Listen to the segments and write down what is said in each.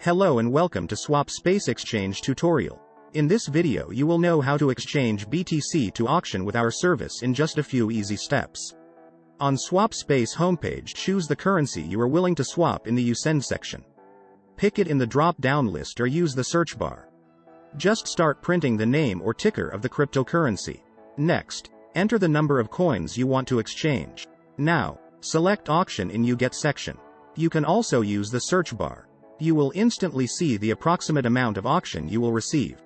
Hello and welcome to SwapSpace exchange tutorial. In this video you will know how to exchange BTC to auction with our service in just a few easy steps. On SwapSpace homepage, choose the currency you are willing to swap in the You Send section. Pick it in the drop-down list or use the search bar. Just start printing the name or ticker of the cryptocurrency. Next, enter the number of coins you want to exchange. Now, select Auction in You Get section. You can also use the search bar. You will instantly see the approximate amount of auction you will receive.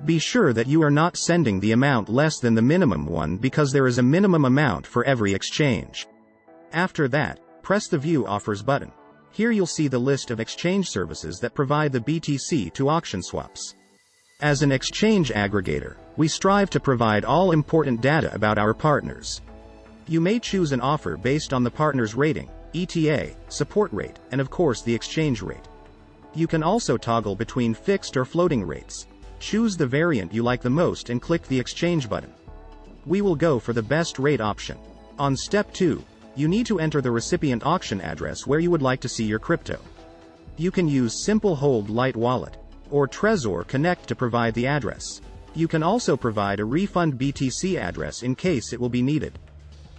Be sure that you are not sending the amount less than the minimum one because there is a minimum amount for every exchange. After that, press the View Offers button. Here you'll see the list of exchange services that provide the BTC to auction swaps. As an exchange aggregator, we strive to provide all important data about our partners. You may choose an offer based on the partner's rating, ETA, support rate, and of course the exchange rate. You can also toggle between fixed or floating rates. Choose the variant you like the most and click the exchange button. We will go for the best rate option. On step 2, you need to enter the recipient auction address where you would like to see your crypto. You can use Simple Hold Light Wallet or Trezor Connect to provide the address. You can also provide a refund BTC address in case it will be needed.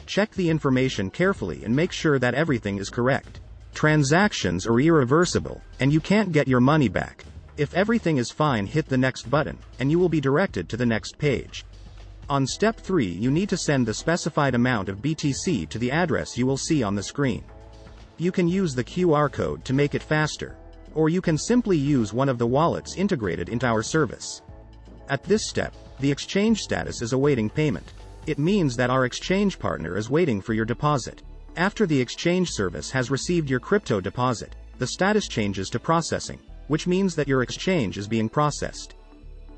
Check the information carefully and make sure that everything is correct. Transactions are irreversible, and you can't get your money back. If everything is fine, hit the next button, and you will be directed to the next page. On step 3, you need to send the specified amount of BTC to the address you will see on the screen. You can use the QR code to make it faster, or you can simply use one of the wallets integrated into our service. At this step, the exchange status is awaiting payment. It means that our exchange partner is waiting for your deposit. After the exchange service has received your crypto deposit, the status changes to processing, which means that your exchange is being processed.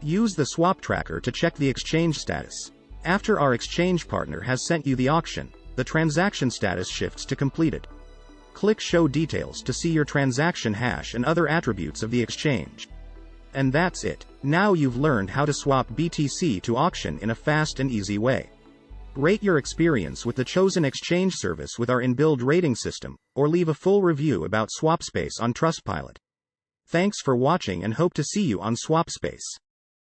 Use the swap tracker to check the exchange status. After our exchange partner has sent you the auction, the transaction status shifts to completed. Click Show Details to see your transaction hash and other attributes of the exchange. And that's it. Now you've learned how to swap BTC to auction in a fast and easy way. Rate your experience with the chosen exchange service with our inbuilt rating system, or leave a full review about SwapSpace on Trustpilot. Thanks for watching and hope to see you on SwapSpace.